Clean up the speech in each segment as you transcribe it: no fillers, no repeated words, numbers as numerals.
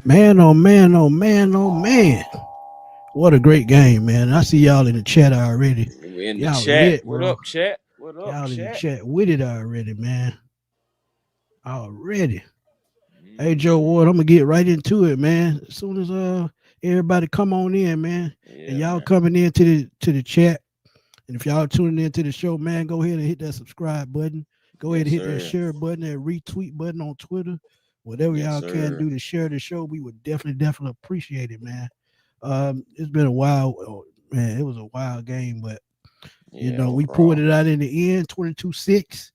Man, oh man, oh man, oh man. What a great game, man. I see y'all in the chat already. We in the Y'all chat. lit, What bro. up, chat? What up, Y'all in the chat? chat with it already, man. Already. Hey Joe Hmm. Ward, I'm gonna get right into it, man. As soon as everybody come on in, man. And Yeah, y'all man. coming into the chat. And if y'all tuning into the show, man, go ahead and hit that subscribe button. Go ahead Yes, and hit that sir. share button, that retweet button on Twitter. Whatever Yes, y'all can sir. do to share the show, we would definitely appreciate it, man. It's been a while, man. It was a wild game, but Yeah, we pulled overall. it out in the end, 22-6,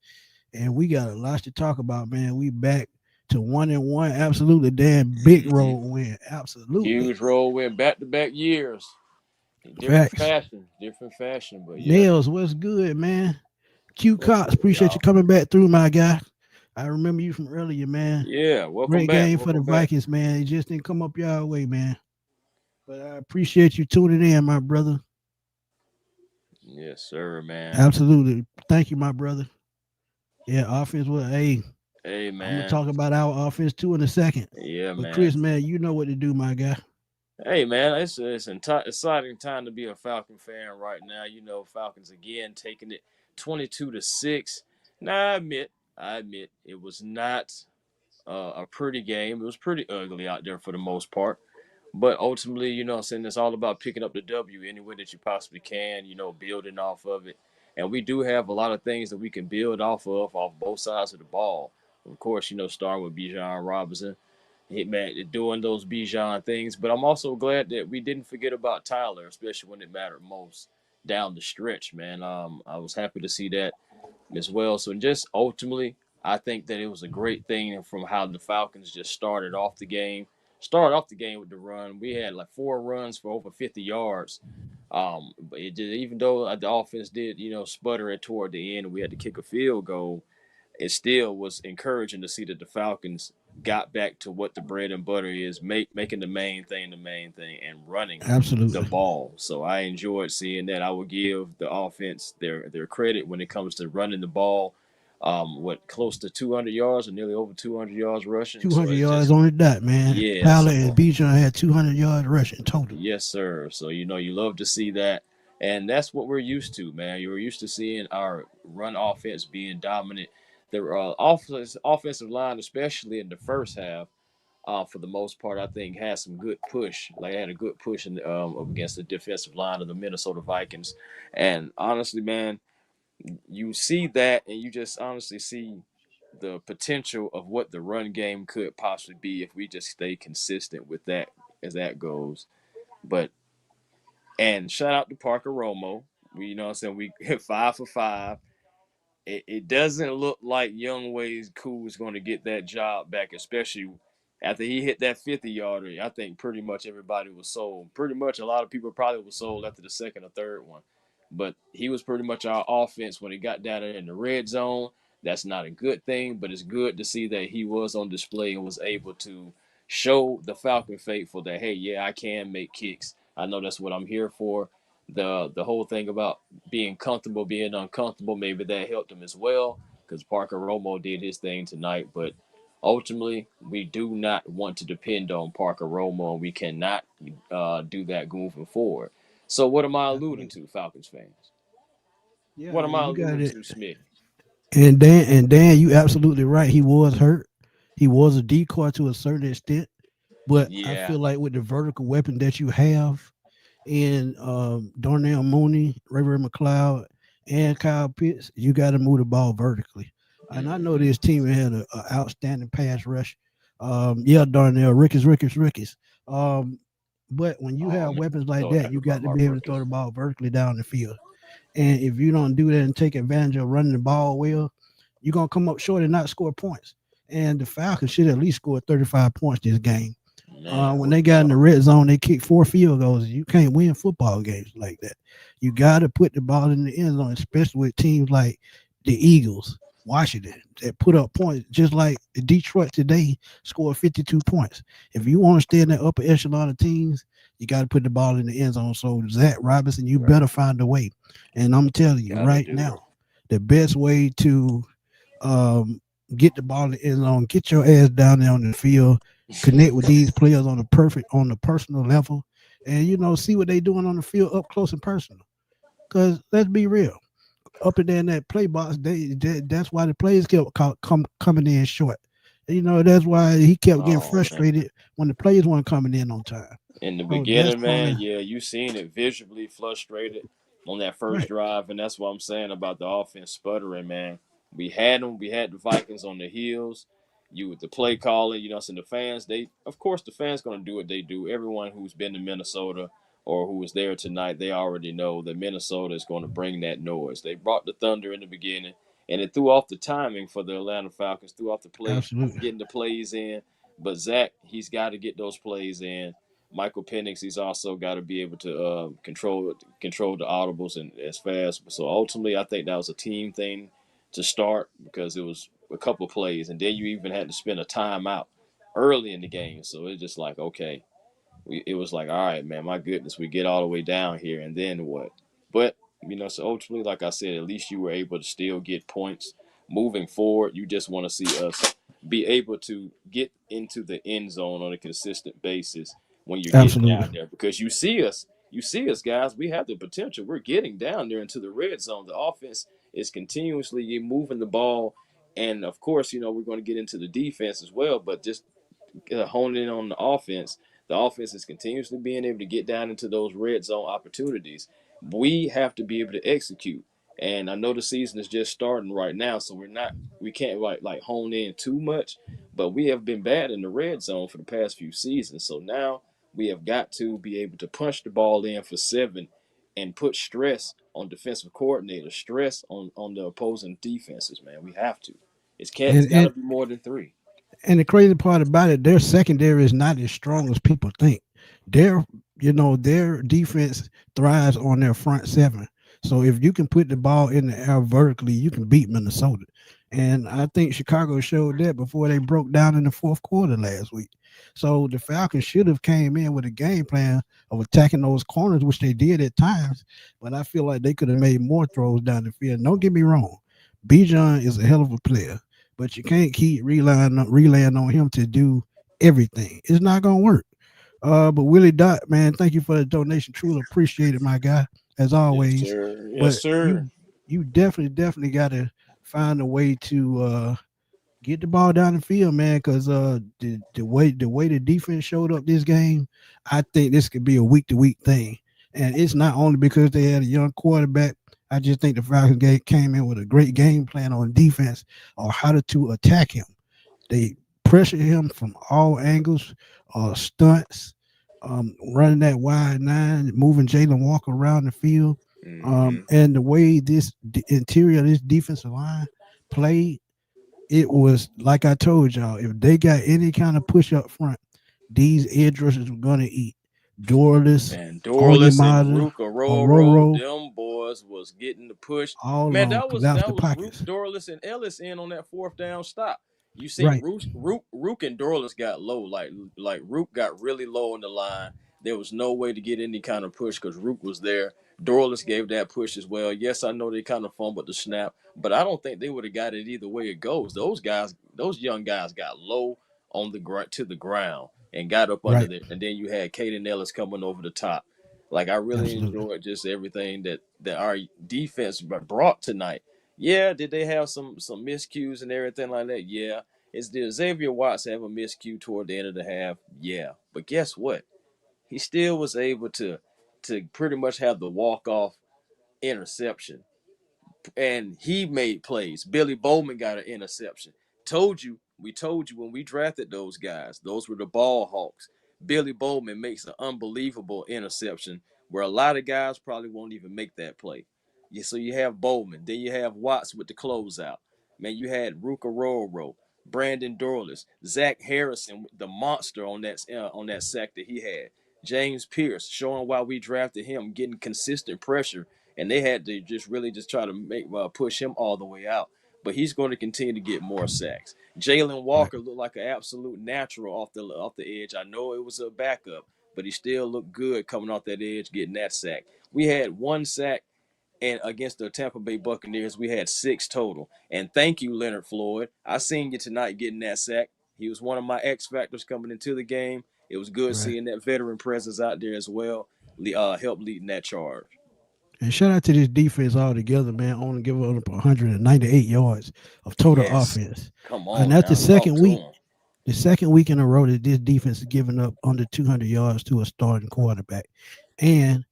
and we got a lot to talk about, man. We back to 1-1, absolutely damn big road win, absolutely. Huge roll win back to back years. In Facts. different fashion, but yeah. Nails, what's good, man? Q What's Cox, good, appreciate you y'all? coming back through, my guy. I remember you from earlier, man. Yeah, welcome Great back. game for the Welcome back. Vikings, man. It just didn't come up your way, man. But I appreciate you tuning in, my brother. Yes, sir, man. Absolutely. Thank you, my brother. Yeah, offense. Well, hey, Hey, I'm gonna man. talk about our offense too in a second. Yeah, But man. Chris, man, you know what to do, my guy. Hey, man. It's exciting time to be a Falcon fan right now. You know, Falcons again taking it 22-6. Now, I admit, it was not a pretty game. It was pretty ugly out there for the most part. But ultimately, you know what I'm saying, it's all about picking up the W any way that you possibly can, you know, building off of it. And we do have a lot of things that we can build off both sides of the ball. Of course, you know, starting with Bijan Robinson, Hitman doing those Bijan things. But I'm also glad that we didn't forget about Tyler, especially when it mattered most down the stretch, man. I was happy to see that as well. So just ultimately, I think that it was a great thing from how the Falcons just started off the game with the run. We had like 4 runs for over 50 yards. But it did, even though the offense did, you know, sputter it toward the end, and we had to kick a field goal. It still was encouraging to see that the Falcons got back to what the bread and butter is, making the main thing, and running the Absolutely. ball. So I enjoyed seeing that. I will give the offense their credit when it comes to running the ball. What close to 200 yards or nearly over 200 yards rushing. So 200 it's yards just on the dot, man. yeah. Tyler So and Bijan had 200 yards rushing total. yes, sir. So you know you love to see that, and that's what we're used to, man. You're used to seeing our run offense being dominant. The offensive line, especially in the first half, for the most part, I think had some good push. Like had a good push against the defensive line of the Minnesota Vikings, and honestly, man, you see that, and you just honestly see the potential of what the run game could possibly be if we just stay consistent with that as that goes. But and shout out to Parker Romo. We, you know what I'm saying, we hit 5 for 5. It doesn't look like Young Ways Cool is going to get that job back, especially after he hit that 50 yarder. I think pretty much everybody was sold. Pretty much a lot of people probably were sold after the second or third one. But he was pretty much our offense when he got down there in the red zone. That's not a good thing, but it's good to see that he was on display and was able to show the Falcon faithful that, hey, yeah, I can make kicks. I know that's what I'm here for. The whole thing about being comfortable, being uncomfortable, maybe that helped him as well because Parker Romo did his thing tonight. But ultimately, we do not want to depend on Parker Romo, and we cannot do that moving forward. So, what am I alluding Absolutely. to, Falcons fans? Yeah, What am man, I you got alluding it. to, Smitty? And Dan, you absolutely right. He was hurt. He was a decoy to a certain extent. But I Yeah. feel like with the vertical weapon that you have in Darnell Mooney, Ray McLeod, and Kyle Pitts, you got to move the ball vertically. And I know Mm-hmm. this team had an outstanding pass rush. Yeah, Darnell, Ricketts. Um, but when you Oh have man, weapons like so that, happy you got about to my be able to throw Rookies. the ball vertically down the field. And if you don't do that and take advantage of running the ball well, you're gonna come up short and not score points. And the Falcons should at least score 35 points this game. Man, When what they you got in the talking red about? zone, they kicked 4 field goals. You can't win football games like that. You got to put the ball in the end zone, especially with teams like the Eagles, Washington, that put up points, just like the Detroit today scored 52 points. If you want to stay in that upper echelon of teams, you got to put the ball in the end zone. So, Zack Robinson, you Right. better find a way. And I'm telling you Gotta right do it. now, the best way to um, get the ball in the end zone, get your ass down there on the field connect with these players on the personal level, and see what they doing on the field up close and personal. Because let's be real, up and down that play box, that's why the plays kept coming in short. That's why he kept getting Oh man. frustrated when the plays weren't coming in on time. In the So that's beginning, part man, of yeah, you seen it visibly frustrated on that first right. drive, and that's what I'm saying about the offense sputtering, man. We had them, we had the Vikings on the heels. You with the play calling, so the fans, of course the fans gonna do what they do. Everyone who's been to Minnesota or who was there tonight, they already know that Minnesota is going to bring that noise. They brought the thunder in the beginning, and it threw off the timing for the Atlanta Falcons, threw off the play, Absolutely, getting the plays in. But Zach, he's got to get those plays in. Michael Penix, he's also got to be able to control the audibles and as fast. So ultimately, I think that was a team thing to start because it was a couple of plays, and then you even had to spend a timeout early in the game. So it's just like, okay, it was like, all right, man, my goodness, we get all the way down here, and then what? But so ultimately, like I said, at least you were able to still get points moving forward. You just want to see us be able to get into the end zone on a consistent basis when you're getting absolutely. down there, because you see us, guys. We have the potential. We're getting down there into the red zone. The offense is continuously moving the ball, and of course, we're going to get into the defense as well. But just honing in on the offense is continuously being able to get down into those red zone opportunities. We have to be able to execute. And I know the season is just starting right now, so we can't like hone in too much, but we have been bad in the red zone for the past few seasons. So now we have got to be able to punch the ball in for 7 and put stress on defensive coordinators, stress on the opposing defenses, man. We have to. It's And got to and be more than 3. and the crazy part about it, their secondary is not as strong as people think. Their their defense thrives on their front seven. So if you can put the ball in the air vertically, you can beat Minnesota. And I think Chicago showed that before they broke down in the fourth quarter last week. So the Falcons should have came in with a game plan of attacking those corners, which they did at times. But I feel like they could have made more throws down the field. Don't get me wrong, Bijan is a hell of a player, but you can't keep relying on him to do everything. It's not gonna work. But Willie Dot, man, thank you for the donation. Truly appreciate it, my guy, as Yes, always. sir. Yes, But sir. you definitely got to find a way to get the ball down the field, man. Because the way the defense showed up this game, I think this could be a week to week thing. And it's not only because they had a young quarterback. I just think the Falcons came in with a great game plan on defense or how to attack him. They pressure him from all angles, stunts, running that wide nine, moving Jalen Walker around the field, Mm-hmm. and the way this interior of this defensive line played, it was like I told y'all. If they got any kind of push up front, these edge rushers were gonna eat. Dorless, Man, Dorless and Onyemata, Rook Aurora, Roro, them boys was getting the push. all Man, of them that was collapsed that the was Rook, pockets. Dorless, and Ellis in on that fourth down stop. You seen Right, Rook and Dorless got low, like Rook got really low on the line. There was no way to get any kind of push because Rook was there. Dorless gave that push as well. Yes, I know they kind of fumbled the snap, but I don't think they would have got it either way it goes. Those young guys got low on the to the ground and got up under right, there. And then you had Caden Ellis coming over the top. Like I really absolutely. enjoyed just everything that our defense brought tonight. Yeah, did they have some miscues and everything like that? Yeah. Did Xavier Watts have a miscue toward the end of the half? Yeah. But guess what? He still was able to pretty much have the walk off interception, and he made plays. Billy Bowman got an interception. We told you when we drafted those guys, those were the ball hawks. Billy Bowman makes an unbelievable interception where a lot of guys probably won't even make that play. Yeah, so you have Bowman, then you have Watts with the closeout. Man, you had Ruka Roro, Brandon Dorless, Zach Harrison, the monster on that sack that he had. James Pierce showing why we drafted him, getting consistent pressure, and they had to just really just try to make push him all the way out. But he's going to continue to get more sacks. Jalen Right. Walker looked like an absolute natural off the edge. I know it was a backup, but he still looked good coming off that edge, getting that sack. We had 1 sack, and against the Tampa Bay Buccaneers, we had 6 total. And thank you, Leonard Floyd. I seen you tonight getting that sack. He was one of my X factors coming into the game. It was good Right. seeing that veteran presence out there as well, help leading that charge. And shout out to this defense altogether, man. Only giving up 198 yards of total Yes, offense. come And on that's now, talk to him. the second week in a row that this defense is giving up under 200 yards to a starting quarterback. And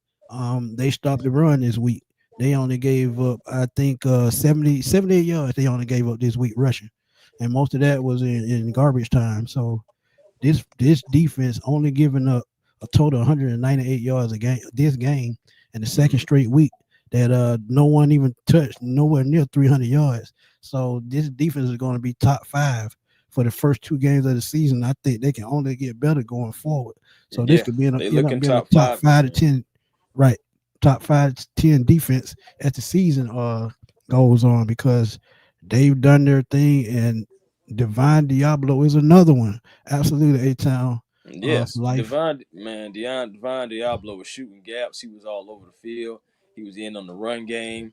they stopped the run this week. They only gave up, I think, 78 yards they only gave up this week rushing. And most of that was in garbage time. So this defense only giving up a total 198 yards a game this game, and the second Hmm. straight week that no one even touched nowhere near 300 yards. So this defense is going to be top five for the first two games of the season. I think they can only get better going forward. So this Yeah, could be in a, they end up looking being a top top five this five to year. 10, right? Top 5 to 10 defense as the season goes on because they've done their thing and Divine Diablo is another one. Absolutely A Town for Yes, life. Divine Diablo was shooting gaps. He was all over the field. He was in on the run game.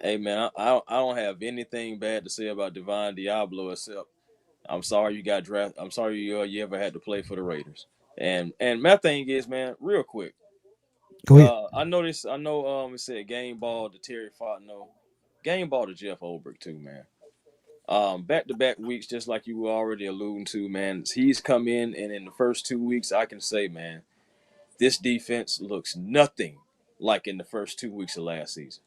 Hey man, I don't have anything bad to say about Divine Diablo except I'm sorry you got drafted. I'm sorry you ever had to play for the Raiders. And my thing is, man, real quick. Go ahead. I noticed. I know. It said game ball to Terry Fontenot, game ball to Jeff Ulbrich too, man. Back to back weeks, just like you were already alluding to, man. He's come in, and in the first 2 weeks, I can say, man, this defense looks nothing like in the first 2 weeks of last season.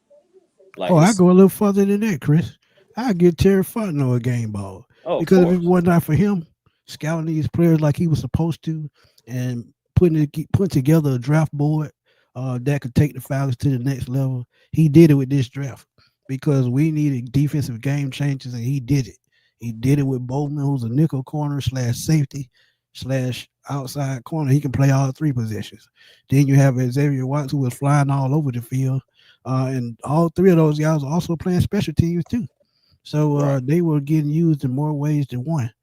Like Oh, I it's go a little further than that, Chris. I give Terry Fontenot a game ball oh, of because if it course, was not for him scouting these players like he was supposed to and putting together a draft board that could take the Falcons to the next level, he did it with this draft because we needed defensive game changes and he did it. He did it with Bowman, who's a nickel corner slash safety slash outside corner. He can play all three positions. Then you have Xavier Watts, who was flying all over the field. And all three of those guys are also playing special teams too. So right. they were getting used in more ways than one.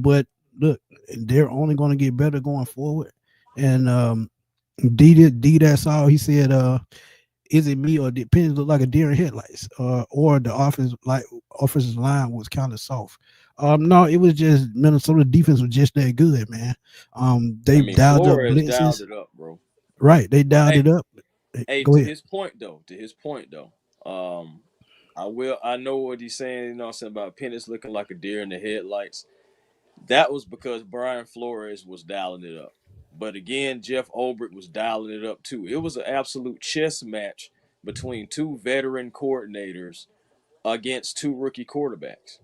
But look, they're only going to get better going forward. And D that's all he said. Is it me or did Penix look like a deer in headlights? Or the offensive line was kind of soft. No, it was just Minnesota defense was just that good, man. I They mean, dialed up Flores dialed blitzes. it up, bro. Right, they But dialed it up. Go to ahead. his point though, I know what he's saying. You know, what I'm saying about Penix looking like a deer in the headlights. That was because Brian Flores was dialing it up. But again, Jeff Ulbrich was dialing it up too. It was an absolute chess match between two veteran coordinators against two rookie quarterbacks.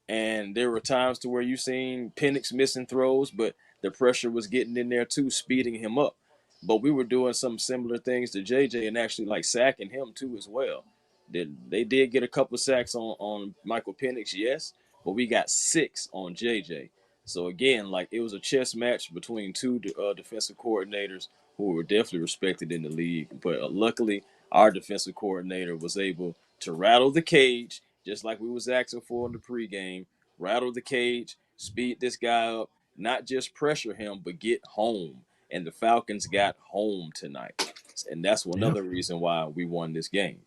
And there were times to where you seen Penix missing throws, but the pressure was getting in there too, speeding him up. But we were doing some similar things to JJ and actually like sacking him too as well. They did get a couple of sacks on Michael Penix, yes, but we got 6 on JJ. So again, like it was a chess match between two defensive coordinators who were definitely respected in the league. But luckily, our defensive coordinator was able to rattle the cage just like we was asking for in the pregame. Rattle the cage, speed this guy up, not just pressure him, but get home. And the Falcons got home tonight, and that's Yep, another reason why we won this game.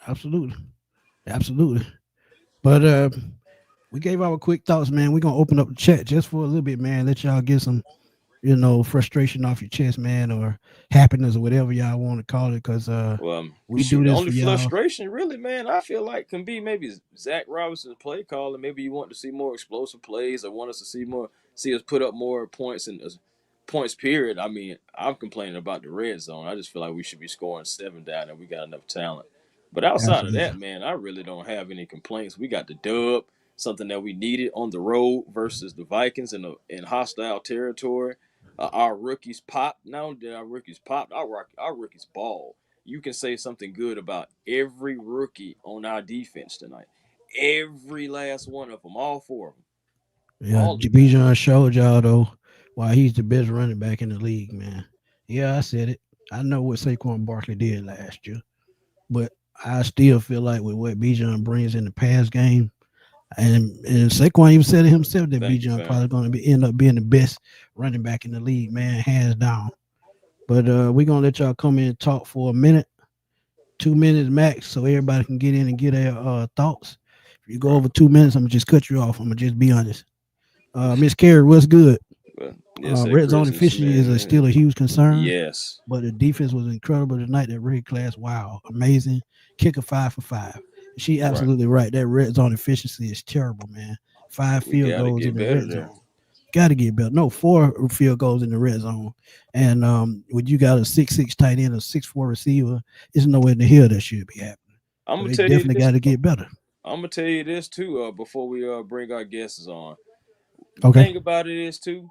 absolutely, absolutely. But we gave our quick thoughts, man. We're gonna open up the chat just for a little bit, man. Let y'all get some, frustration off your chest, man, or happiness or whatever y'all want to call it. Cause Well, we do shoot, the this only for y'all. frustration, really, man, I feel like can be maybe Zack Robinson's play calling. Maybe you want to see more explosive plays, or want us to see us put up more points in points. Period. I mean, I'm complaining about the red zone. I just feel like we should be scoring 7 down, and we got enough talent. But outside of Absolutely. that, man, I really don't have any complaints. We got the dub, something that we needed on the road versus the Vikings in hostile territory. Our rookies popped. Not only did our rookies pop, our rookies ball. You can say something good about every rookie on our defense tonight. Every last one of them, all 4 of them, Yeah, all of them. Bijan showed y'all though why he's the best running back in the league, man. Yeah, I said it. I know what Saquon Barkley did last year, but I still feel like with what Bijan brings in the pass game, and Saquon even said it himself that Thank you, Bijan fam. probably going to end up being the best running back in the league, man, hands down. But we're gonna let y'all come in and talk for a minute, 2 minutes max, so everybody can get in and get their thoughts. If you go Right. over 2 minutes, I'm gonna just cut you off. I'm gonna just be honest. Miss Carey, what's good? But yes, sir, Red zone Chris and efficiency is Smith. still a huge concern, Yes, but the defense was incredible tonight. That red class, wow, amazing. Kicker 5 for 5. She right. absolutely right. That red zone efficiency is terrible, man. Five We field got to goals in get the better red there. zone. Got to get better. No, 4 field goals in the red zone. And when you got a 6'6" tight end, a 6'4" receiver, there's nowhere in the hell that should be happening. I'm So gonna they tell you definitely this. got to get better. I'm gonna tell you this too. Before we bring our guests on, the Okay. thing about it is too.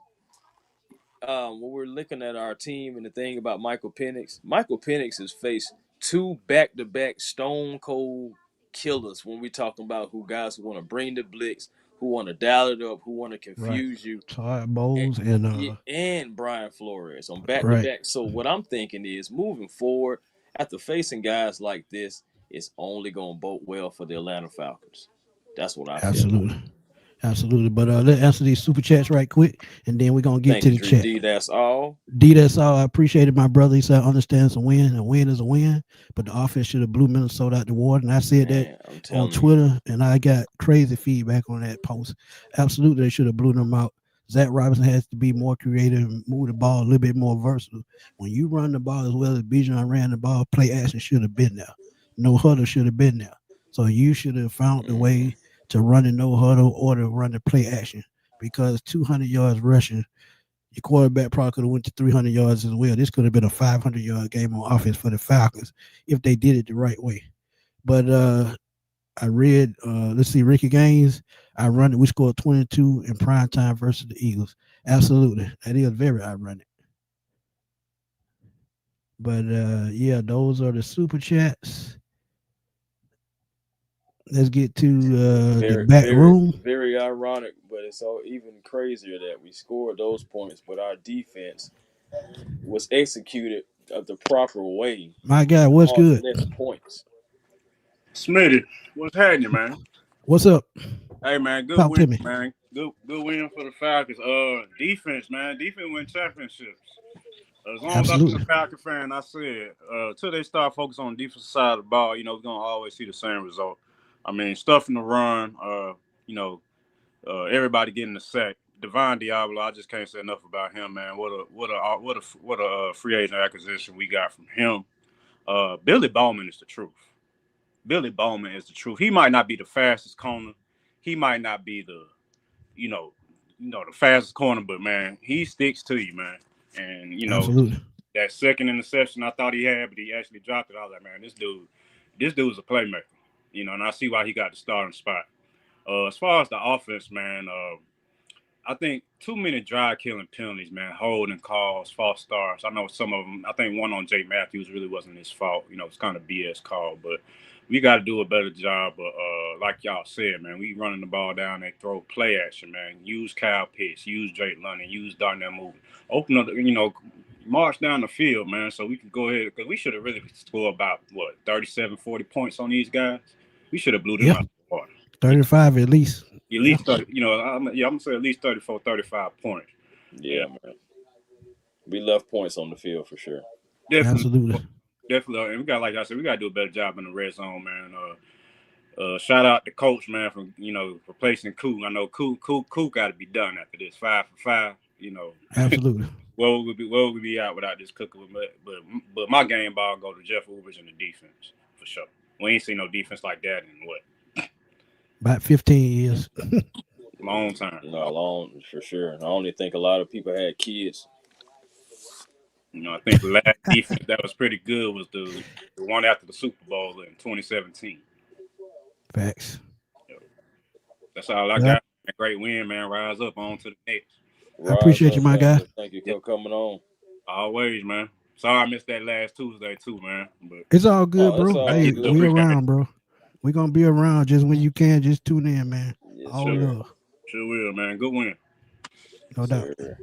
When we're looking at our team and the thing about Michael Penix has faced two back-to-back stone cold killers. When we talking about who guys who want to bring the blitz, who want to dial it up, who want to Right. confuse you, Todd and, Bowles and and Brian Flores on back to right. back. So what I'm thinking is moving forward after facing guys like this, it's only going to bode well for the Atlanta Falcons. That's what I feel like. Absolutely. Absolutely. But let's answer these super chats right quick, and then we're gonna get Thank to you, the Drew chat. D. That's all. D, that's all. I appreciated my brother. He said, I understand it's a win. A win is a win, but the offense should have blew Minnesota out the water. And I said that Man, I'm on telling you. Twitter, and I got crazy feedback on that post. Absolutely, they should have blew them out. Zack Robinson has to be more creative and move the ball a little bit more versatile. When you run the ball as well as Bijan ran the ball, play action should have been there. No huddle should have been there. So you should have found the Mm-hmm. way to run the no huddle or to run the play action because 200 yards rushing your quarterback probably could have went to 300 yards as well. This could have been a 500-yard game on offense for the Falcons if they did it the right way. But I read, let's see, Ricky Gaines. I run it. We scored 22 in prime time versus the Eagles. Absolutely, that is very ironic. But yeah, those are the super chats. Let's get to the Very, back very, room. very ironic, but it's all even crazier that we scored those points, but our defense was executed the proper way My guy, and what's caused good? less points. Smitty, what's happening, man? What's up? Hey, man, good Talk win, to me. man. Good win for the Falcons. Defense, man. Defense win championships. As long as I've been a Absolutely, Falcon fan, I said, till they start focusing on the defensive side of the ball, we're gonna always see the same result. I mean, stuff in the run, you know, everybody getting the sack. Divine Diablo, I just can't say enough about him, man. What a free agent acquisition we got from him. Billy Bowman is the truth. Billy Bowman is the truth. He might not be the fastest corner. He might not be you know, the fastest corner, but man, he sticks to you, man. And absolutely, that second interception I thought he had, but he actually dropped it. I was like, man, this dude's a playmaker. And I see why he got the starting spot. As far as the offense, man, I think too many drive killing penalties, man. Holding calls, false starts. I know some of them. I think one on Jake Matthews really wasn't his fault. It's kind of BS call, but we got to do a better job. But like y'all said, man, we running the ball down. They throw play action, man. Use Kyle Pitts, use Drake London, use Darnell Mooney. Open up, march down the field, man. So we can go ahead because we should have really scored about 37, 40 points on these guys. We should have blew them yeah, out of the water. 35 at least. At Yeah, least 30, I'm gonna say at least 34, 35 points. Yeah, man. We left points on the field for sure. Definitely, absolutely. definitely. And we got, like I said, we got to do a better job in the red zone, man. Shout out the coach, man, for replacing Coop. I know Coop got to be done after this 5 for 5. Absolutely. Where would we be out without this cooker? But my game ball go to Jeff Ubers and the defense for sure. We ain't seen no defense like that in what About 15 years. long time. No, long for sure. I only think a lot of people had kids. I think the last defense that was pretty good was the one after the Super Bowl in 2017. Facts. That's all I Well, got. A great win, man. Rise up on to the next. I Rise appreciate you, up, my guy. family. Thank you Yeah, for coming on. always, man. Sorry I missed that last Tuesday too, man. But It's all good, Oh, it's bro. all Hey, still we good. appreciate it. around, bro. We gonna be around just when you can. Just tune in, man. Yes, All Sure, sir. love, sure will, man. Good win. no Yes, doubt. sir.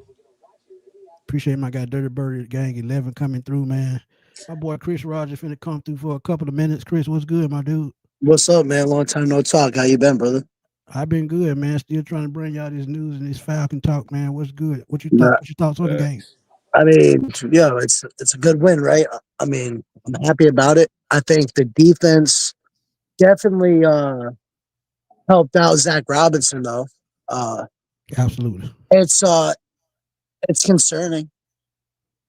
Appreciate my guy Dirty Bird Gang 11 coming through, man. My boy Chris Rogers finna come through for a couple of minutes. Chris, what's good, my dude? What's up, man? Long time no talk. How you been, brother? I've been good, man. Still trying to bring y'all this news and this Falcon talk, man. What's good? What you thought? Nah, What's your thoughts on the game? Facts. I mean, yeah, it's a good win, right? I mean, I'm happy about it. I think the defense definitely helped out Zack Robinson though. Uh, Absolutely. It's concerning.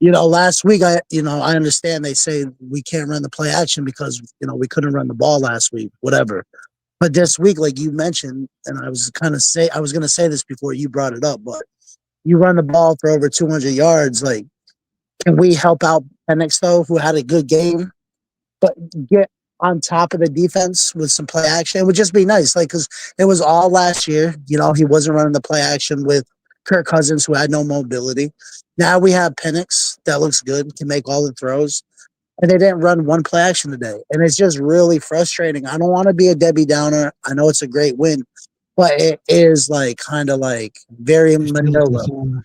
Last week I understand they say we can't run the play action because we couldn't run the ball last week, whatever. But this week, like you mentioned, and I was going to say this before you brought it up, but you run the ball for over 200 yards. Like, can we help out Penix though, who had a good game, but get on top of the defense with some play action? It would just be nice, like, because it was all last year. He wasn't running the play action with Kirk Cousins, who had no mobility. Now we have Penix that looks good, can make all the throws, and they didn't run one play action today. And it's just really frustrating. I don't want to be a Debbie Downer. I know it's a great win, but it is like kind of like very It's still a Manila, concern.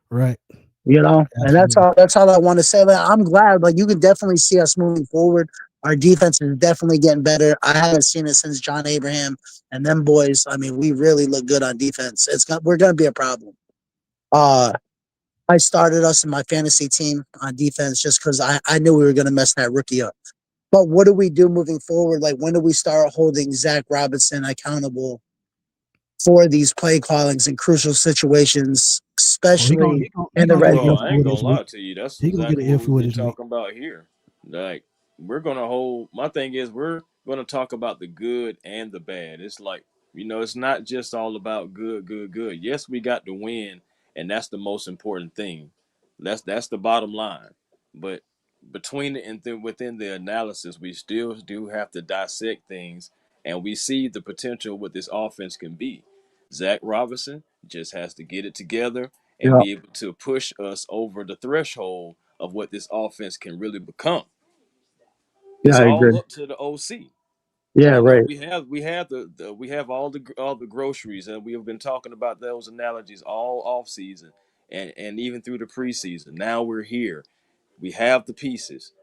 Right. and that's Absolutely. all. That's all I want to say. Like, I'm glad. Like, you can definitely see us moving forward. Our defense is definitely getting better. I haven't seen it since John Abraham and them boys. I mean, we really look good on defense. We're gonna be a problem. Uh, I started us in my fantasy team on defense just because I knew we were gonna mess that rookie up. But what do we do moving forward? Like, when do we start holding Zack Robinson accountable for these play callings in crucial situations, Oh, he gonna especially he gonna he in the gonna get red an Bro, zone? I earful ain't this gonna week. lie to you. That's He gonna get exactly an what we've earful been this week. talking about here. Like, we're gonna hold. My thing is, we're gonna talk about the good and the bad. It's like, it's not just all about good, good, good. Yes, we got the win, and that's the most important thing. That's the bottom line. But between it and within the analysis, we still do have to dissect things, and we see the potential what this offense can be. Zach Robinson just has to get it together and Yeah, be able to push us over the threshold of what this offense can really become. yeah, It's I all agree. up to the OC. Yeah, right. We have all the groceries, and we have been talking about those analogies all off season and even through the preseason. Now we're here. We have the pieces.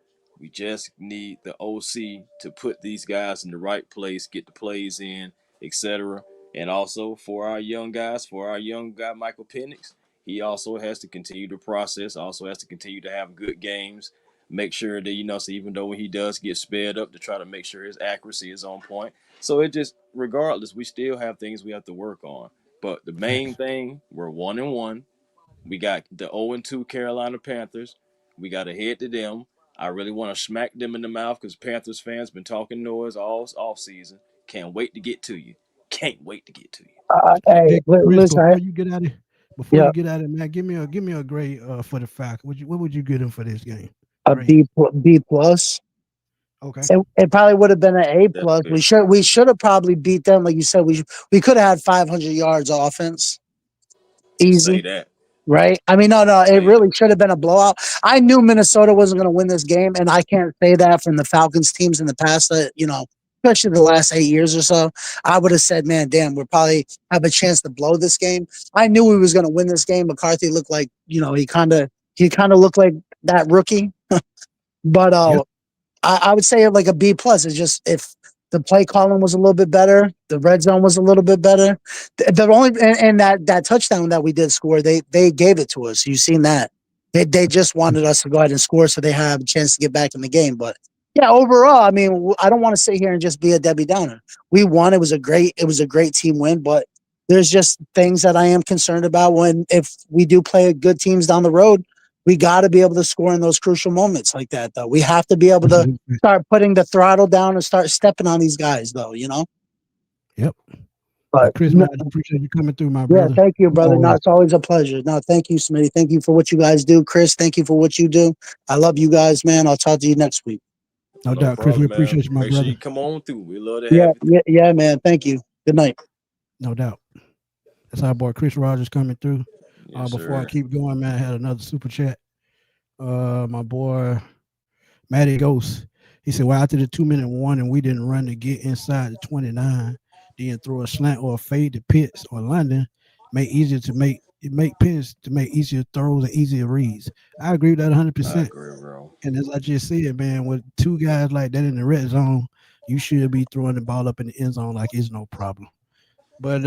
We just need the OC to put these guys in the right place, get the plays in, etc. And also for our young guys, for our young guy Michael Penix, he also has to continue to process, also has to continue to have good games. Make sure that so even though when he does get sped up, to try to make sure his accuracy is on point. So it just, regardless, we still have things we have to work on. But the main Facts. thing, we're 1-1. We got the 0-2 Carolina Panthers. We got to head to them. I really want to smack them in the mouth because Panthers fans been talking noise all off season. Can't wait to get to you. Can't wait to get to you. Hey, Hey, Chris, listen, before yeah, you get out of it, man, give me a grade for the Falcons. What would you get him for this game? a Grade. B plus. Okay. It probably would have been an A That's plus. fair. We should have probably beat them. Like you said, we could have had 500 yards offense, Say easy. that. Right? I mean, no, it Say really that. should have been a blowout. I knew Minnesota wasn't going to win this game, and I can't say that from the Falcons teams in the past. That especially the last 8 years or so, I would have said, "Man, damn, we'll probably have a chance to blow this game." I knew we was going to win this game. McCarthy looked like he kind of looked like that rookie, but Yep. I would say like a B plus. It's just if the play calling was a little bit better, the red zone was a little bit better. The only and that touchdown that we did score, they gave it to us. You've seen that. They just wanted us to go ahead and score so they have a chance to get back in the game. But yeah, overall, I mean, I don't want to sit here and just be a Debbie Downer. We won. It was a great team win, but there's just things that I am concerned about when if we do play good teams down the road, we got to be able to score in those crucial moments like that, though. We have to be able to Absolutely. start putting the throttle down and start stepping on these guys, though. Yep. Hey, But Chris, man, I appreciate you coming through, my yeah, brother. thank you, brother. No, Always. it's always a pleasure. No, thank you, Smitty. Thank you for what you guys do. Chris, thank you for what you do. I love you guys, man. I'll talk to you next week. No No doubt, Chris. We problem, man. appreciate you, my Make sure brother. you come on through. We love to Yeah, have you yeah, through. yeah, man. Thank you. Good night. No doubt. That's our boy Chris Rogers coming through. Yes, Before I sir. keep going, man, I had another super chat. My boy Matty Ghost. He said, "Well, after the 2-minute warning, we didn't run to get inside the 29, then throw a slant or a fade to Pitts or London, make Pitts to make easier throws and easier reads." I agree with that I 100%. agree, bro. And as I just said, man, with two guys like that in the red zone, you should be throwing the ball up in the end zone like it's no problem. But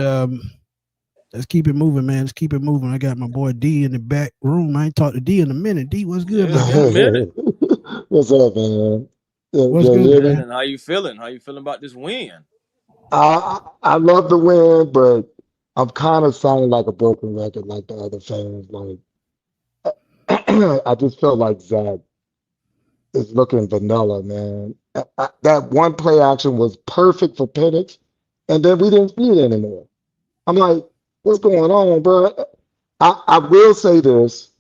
let's keep it moving, man. Let's keep it moving. I got my boy D in the back room. I ain't talked to D in a minute. D, what's Yeah, good, my it's been guy? a minute. What's up, man? What's Can you good, hear Man, me? man? and how you feeling? How you feeling about this win? I love the win, but I'm kind of sounding like a broken record, like the other fans. Like I just feel like Zach is looking vanilla, man. That one play action was perfect for Penix, and then we didn't see it anymore. I'm like, what's going on, bro? I will say this.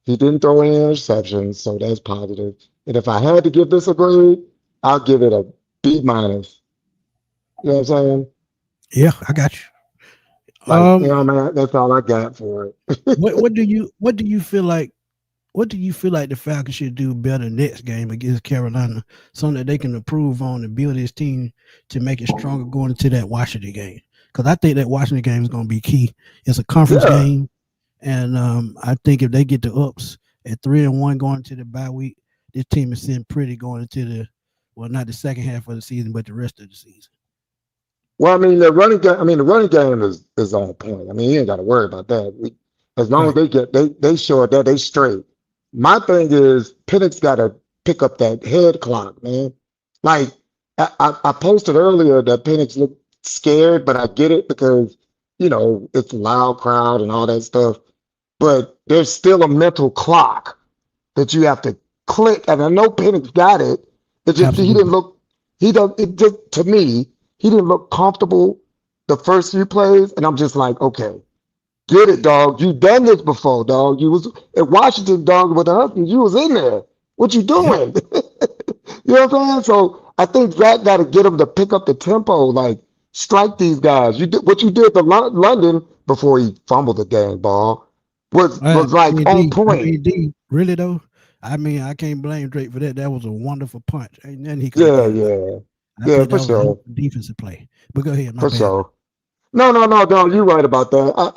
He didn't throw any interceptions, so that's positive. And if I had to give this a grade, I'll give it a B minus. You know what I'm saying? Yeah, I got you. Like, you know, man, that's all I got for it. What do you feel like? What do you feel like the Falcons should do better next game against Carolina, something that they can improve on and build this team to make it stronger going into that Washington game? Because I think that Washington game is going to be key. It's a conference Yeah. game, and I think if they get the ups at 3-1 going into the bye week, this team is sitting pretty going into not the second half of the season, but the rest of the season. Well, I mean, the running game is on point. I mean, you ain't got to worry about that. As long as Right. they show that they straight. My thing is Penix got to pick up that head clock, man. Like I posted earlier that Penix looked scared, but I get it because it's a loud crowd and all that stuff. But there's still a mental clock that you have to click. And I know Penix got it. It just he didn't Absolutely. look. He don't. It just to me he didn't look comfortable the first few plays, and I'm just like, okay, get it, dog. You done this before, dog. You was at Washington, dog, with the Huskies. You was in there. What you Yep. doing? You know what I'm saying? So I think Zach got to get him to pick up the tempo, like strike these guys. You did what you did to London before he fumbled the dang ball I was like mean, on D. I point. mean, D. Really though, I mean, I can't blame Drake for that. That was a wonderful punch. Ain't nothing he could have Yeah, did about yeah, it. I yeah, think for that was a sure, defensive play. But go ahead, my for bad. sure. No, no, no, no. You're right about that.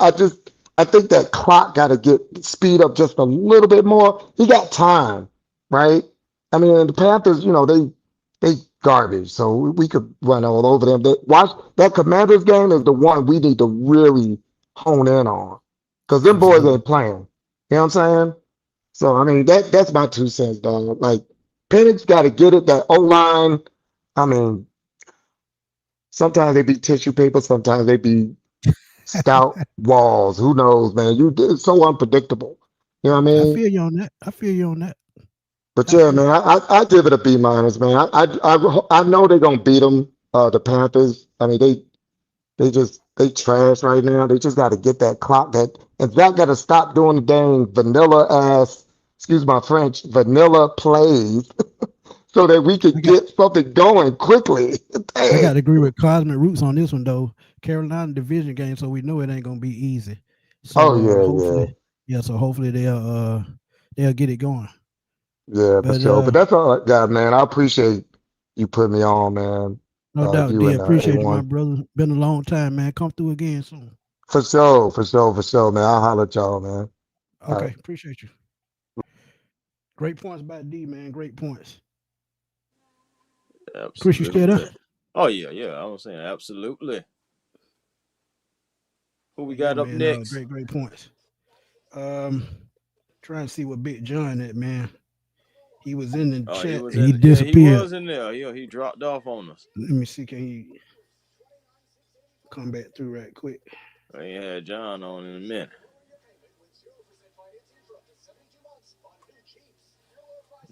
I think that clock got to get speed up just a little bit more. He got time, right? I mean, the Panthers, they garbage, so we could run all over them. Watch that Commanders game is the one we need to really hone in on because them boys Absolutely. ain't playing. You know what I'm saying? So I mean, that's my 2 cents, dog. Like Penix got to get it. That O line. I mean, sometimes they be tissue paper, sometimes they be stout walls. Who knows, man? It's so unpredictable. You know what I I mean? feel you on that. I feel you on that. But yeah, man, Absolutely. I give it a B minus, man. I know they're gonna beat them, the Panthers. I mean, they trash right now. They just got to get that clock. And Zach got to stop doing the dang vanilla ass, excuse my French, vanilla plays, so that we I could got get something going quickly. I got Dang. to agree with Cosmic Roots on this one though. Carolina division game, so we know it ain't gonna be easy. Oh So yeah, yeah. hopefully, yeah. So hopefully they'll get it going. Yeah, for But sure. But that's all I got, man. I appreciate you putting me on, man. no doubt, You D. and Appreciate you, my A1. brother. Been a long time, man. Come through again soon. For sure, for sure, for sure, man. I'll holler at y'all, man. All right. Okay, appreciate you. Great points by D, man. Great points. Chris, you still there? Absolutely. Oh yeah, yeah. I was saying absolutely. Who we Yeah, got up man. next? Great points. Um, trying to see what Big John at, man. He was in the Oh, he chat was and he in. Yeah, he disappeared. was in there. Yeah, he dropped off on us. Let me see, can he come back through right quick? I ain't had John on in a minute.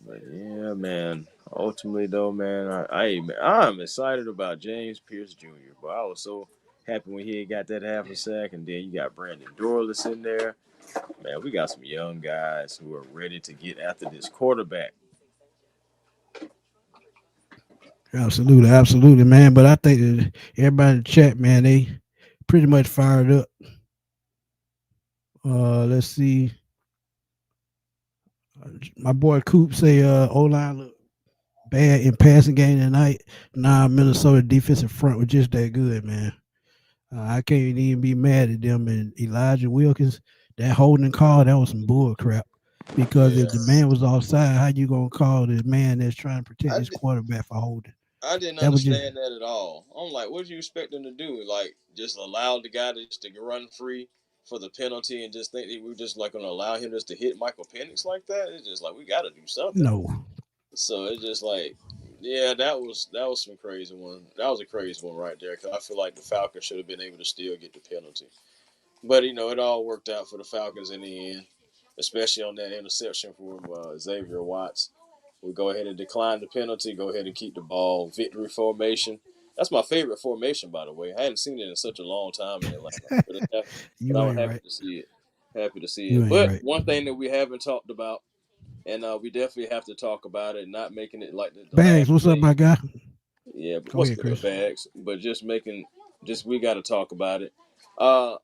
But yeah, man. Ultimately, though, man, I'm excited about James Pierce Jr. But I was so happy when he got that half a sack, and then you got Brandon Dorless in there. Man, we got some young guys who are ready to get after this quarterback. Absolutely, absolutely, man. But I think that everybody in the chat, man, they pretty much fired up. Let's see. My boy Coop say O line look bad in passing game tonight. Nah, Minnesota defensive front was just that good, man. I can't even be mad at them. And Elijah Wilkins, that holding call, that was some bull crap. Because Yeah, if the man was offside, how you gonna call the man that's trying to protect I his quarterback for holding? I didn't That was just understand that at all. I'm like, what did you expect them to do? Like, just allow the guy to just to run free for the penalty and just think that we're just like gonna allow him just to hit Michael Penix like that? It's just like we got to do something. no. So it's just like, yeah, that was some crazy one. That was a crazy one right there because I feel like the Falcons should have been able to still get the penalty. But it all worked out for the Falcons in the end, especially on that interception from Xavier Watts. We go ahead and decline the penalty. Go ahead and keep the ball. Victory formation. That's my favorite formation, by the way. I hadn't seen it in such a long time in Atlanta, but You I was ain't happy right. to see it. Happy to see You it. ain't But right. one thing that we haven't talked about, and we definitely have to talk about it, not making it like the Bags, last what's up, my game. guy? Yeah, but Go what's ahead, good, Chris. Bags? But just we got to talk about it. Uh,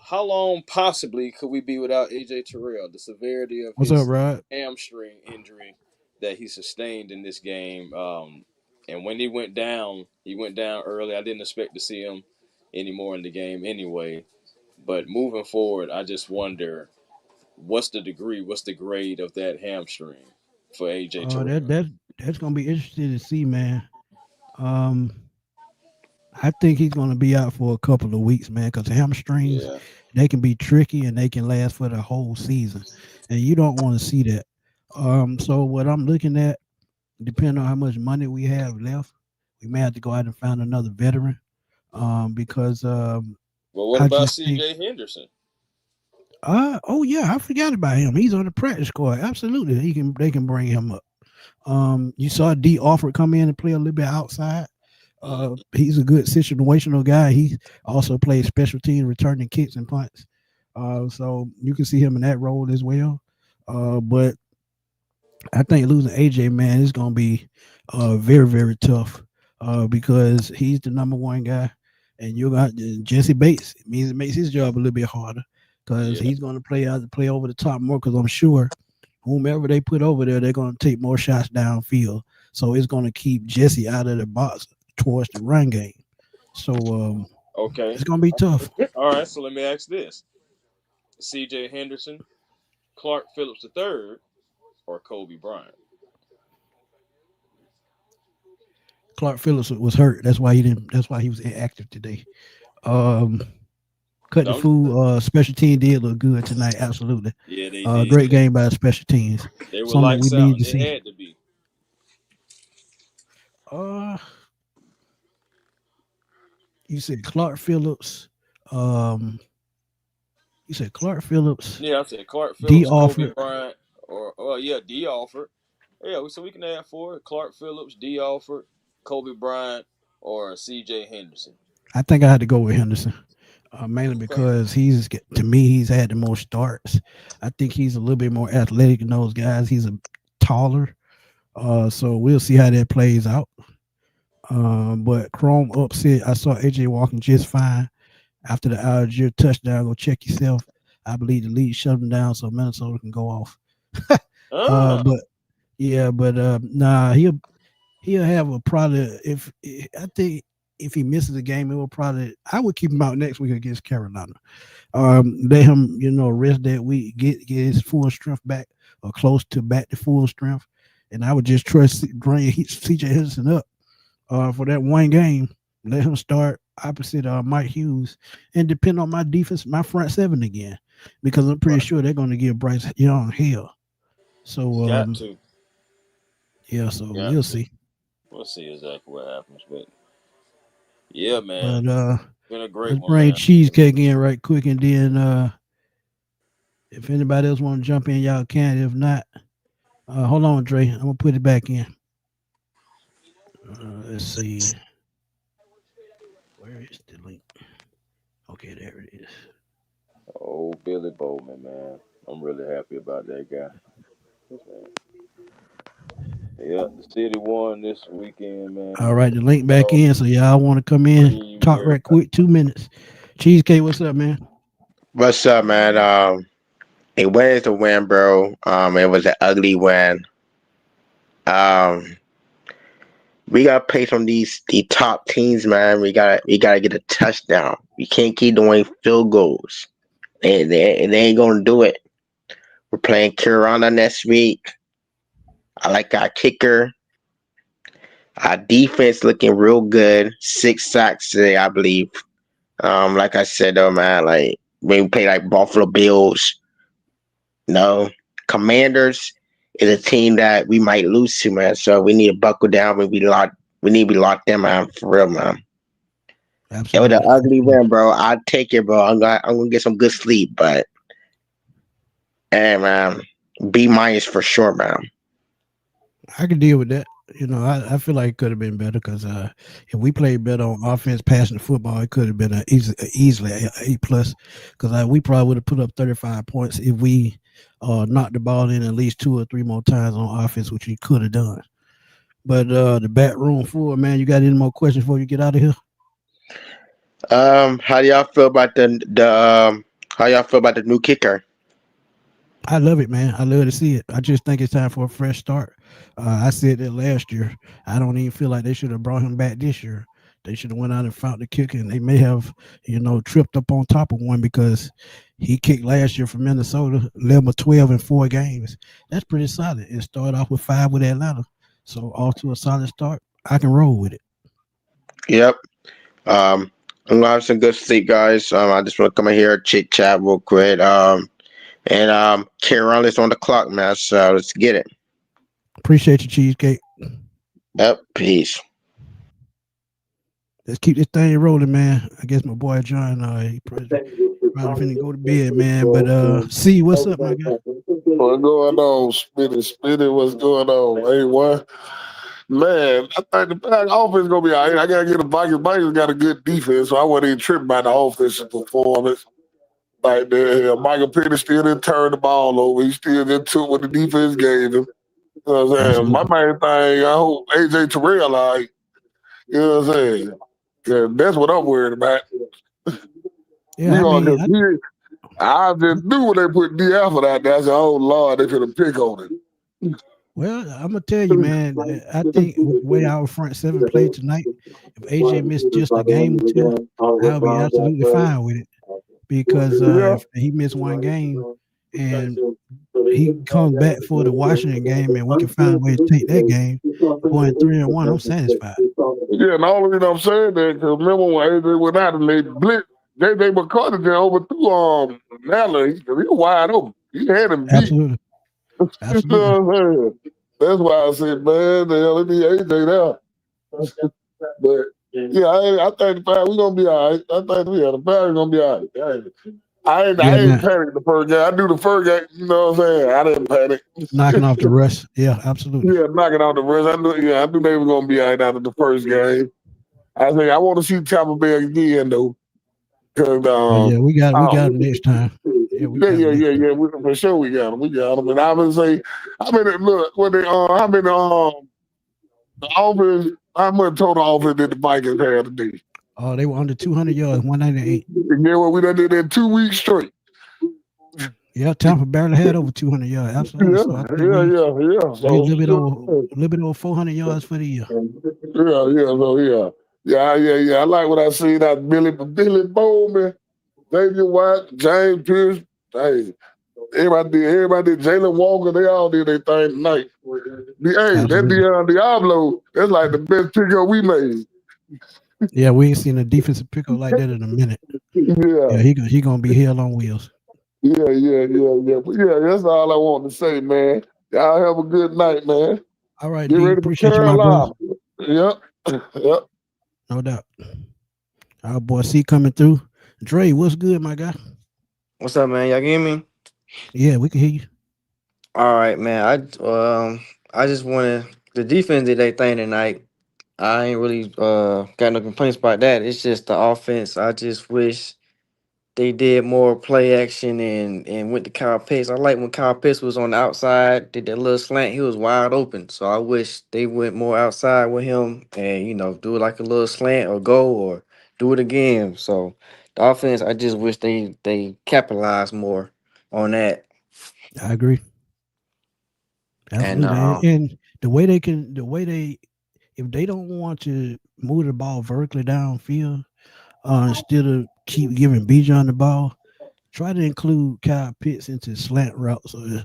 how long possibly could we be without AJ Terrell? The severity of What's up, his Rod? hamstring injury that he sustained in this game. And when he went down early. I didn't expect to see him anymore in the game anyway. But moving forward, I just wonder what's the degree, what's the grade of that hamstring for AJ Terrell? That's gonna be interesting to see, man. Um, I think he's gonna be out for a couple of weeks, man, because hamstrings Yeah. they can be tricky and they can last for the whole season, and you don't want to see that. So what I'm looking at, depending on how much money we have left, we may have to go out and find another veteran. Because Well, what I about just think, CJ Henderson? oh yeah, I forgot about him. He's on the practice squad. Absolutely, they can bring him up. You saw D Alford come in and play a little bit outside. Mm. He's a good situational guy. He also plays special teams, returning kicks and punts. So you can see him in that role as well. But I think losing AJ, man, is going to be very, very tough because he's the number one guy. And you got Jesse Bates. It means it makes his job a little bit harder because Yeah. he's going to play over the top more because I'm sure whomever they put over there, they're going to take more shots downfield. So it's going to keep Jesse out of the box towards the run game. So Okay. it's going to be tough. All right. So let me ask this: CJ Henderson, Clark Phillips III, or Kobe Bryant? Clark Phillips was hurt. That's why he didn't. That's why he was inactive today. Um, Cut the Don't. food. Special team did look good tonight. Absolutely. Yeah, they did. Great game by the special teams. They were Something we lights out, need and to they see. had to be. Uh, you said Clark Phillips. Um, you said Clark Phillips. Yeah, I said Clark D. Phillips, Kobe Alford. Bryant, or yeah, D. Alford. Yeah, so we can add four: Clark Phillips, D. Alford, Kobe Bryant, or C.J. Henderson. I think I had to go with Henderson. Mainly Okay. because to me he's had the most starts. I think he's a little bit more athletic than those guys. He's a taller. So we'll see how that plays out. But Chrome upset. I saw AJ walking just fine after the Algier touchdown. Go check yourself. I believe the lead shut him down so Minnesota can go off. Ah, But yeah, but nah, he'll have a probably if I think if he misses a game, it will probably I would keep him out next week against Carolina. Let him rest that week, get his full strength back or close to back to full strength, and I would just trust bring CJ Henderson up for that one game. Let him start opposite Mike Hughes, and depend on my defense, my front seven again, because I'm pretty right. sure they're going to give Bryce Young hell. So Got to. yeah, so Got we'll to. see. We'll see exactly what happens. But yeah, man. But Been a great let's one, bring man. Cheesecake in right quick, and then if anybody else want to jump in, y'all can. If not, hold on, Dre. I'm gonna put it back in. Let's see. Where is the link? Okay, there it is. Oh, Billy Bowman, man. I'm really happy about that guy. Yeah, the city won this weekend, All man. right, the link back Oh, in. So y'all want to come in, Green talk Bear. right quick, 2 minutes. Cheesecake, what's up, man? What's up, man? A win is a win, bro. It was an ugly win. Um, we gotta play some of the top teams, man. We gotta get a touchdown. We can't keep doing field goals. They ain't gonna do it. We're playing Carolina next week. I like our kicker. Our defense looking real good. 6 sacks today, I believe. Like I said though, man, like when we play like Buffalo Bills. No, Commanders is a team that we might lose to, man. So we need to buckle down. We need to be locked in, man. For real, man. It was an Absolutely. ugly win, bro. I take it, bro. I'm gonna get some good sleep, but hey, man, B minus for sure, man. I can deal with that. I feel like it could have been better because if we played better on offense, passing the football, it could have been easily a plus. Because we probably would have put up 35 points if we knocked the ball in at least 2 or 3 more times on offense, which we could have done. But the back room full, man. You got any more questions before you get out of here? How do y'all feel about how y'all feel about the new kicker? I love it, man. I love to see it. I just think it's time for a fresh start. I said that last year. I don't even feel like they should have brought him back this year. They should have went out and found the kicker, and they may have, tripped up on top of one because he kicked last year for Minnesota, 11 or 12 in 4 games. That's pretty solid. And started off with 5 with Atlanta, so off to a solid start. I can roll with it. Yep. I'm gonna have some good sleep, guys. I just want to come in here chit chat real quick. And Terrell is on the clock, man. So let's get it. Appreciate you, Cheesecake. Yep. Peace. Let's keep this thing rolling, man. I guess my boy John, he probably finna go to bed, man. But see, what's up, my guy? What's going on, Smitty? Smitty, what's going on? Hey, what? Man, I think the Pack offense gonna be all right. I gotta get the Vikings. Vikings got a good defense, so I wasn't even tripping by the offensive performance. Like Michael Penix still didn't turn the ball over. He still didn't took what the defense gave him. You know what I'm saying? My Absolutely. main thing, I hope AJ Terrell like, you know what I'm saying? Yeah, that's what I'm worried about. Yeah, We I gonna mean, just I just knew when they put D Alford out there. I said, "Oh Lord, they finna pick on him." well, I'm gonna tell you, man. I think with the way our front seven played tonight, if AJ missed just a game or two, I'll be absolutely fine with it. Because Yeah, if he missed 1 game and he comes back for the Washington game, and we can find a way to take that game, going 3-1, I'm satisfied. yeah. And the only reason I'm saying that because remember when AJ went out and they blitzed, J.J. McCarthy just overthrew Nadler. He was wide open. He had him beat. Absolutely, You absolutely. know what I'm saying? That's why I said, man, the hell, it be AJ there. But yeah, I think the Packers we gonna be all right. I think the Packers gonna be all right. Yeah, I ain't man. panicked the first game. I knew the first game. You know what I'm saying? I didn't panic. Knocking off the rust. Yeah, absolutely. Yeah, knocking out the rest. I knew they were gonna be all right after the first game. I think I want to see Tampa Bay again though, because Oh yeah, we got him next time. Yeah, we yeah, got him yeah, next yeah, time. yeah. For sure, we got them. We got them. And I would say, I mean, look, what they how many the offense, how much total offense did the Vikings have today? Oh, they were under 200 yards, 198. And then what we done did that 2 weeks straight. Yeah, Tampa barely had over 200 yards. Absolutely. Yeah, So I think yeah, yeah, yeah. we a So little bit over 400 yards for the year. yeah, yeah, so yeah. Yeah, yeah, yeah. I like what I see that Billy Bowman, Xavier White, James Pierce. Hey, everybody did Jalen Walker, they all did their thing tonight. Hey, that Absolutely. Diablo, that's like the best pickup we made. Yeah, we ain't seen a defensive pickup like that in a minute. Yeah, Yeah, he gonna be hell on wheels. yeah, yeah, yeah, yeah. But yeah, that's all I want to say, man. Y'all have a good night, man. All right, Get D. ready for Appreciate you, my brother. Carolina. Yep. Yep. No doubt. Our boy C coming through. Dre, what's good, my guy? What's up, man? Y'all can hear me? Yeah, we can hear you. All right, man. I just wanted the defense did their thing tonight. I ain't really got no complaints about that. It's just the offense. I just wish they did more play action and went to Kyle Pitts. I like when Kyle Pitts was on the outside, did that little slant. He was wide open. So I wish they went more outside with him and do like a little slant or go or do it again. So the offense, I just wish they capitalized more on that. I agree. And Absolutely. And if they don't want to move the ball vertically downfield, instead of keep giving Bijan the ball, try to include Kyle Pitts into slant routes or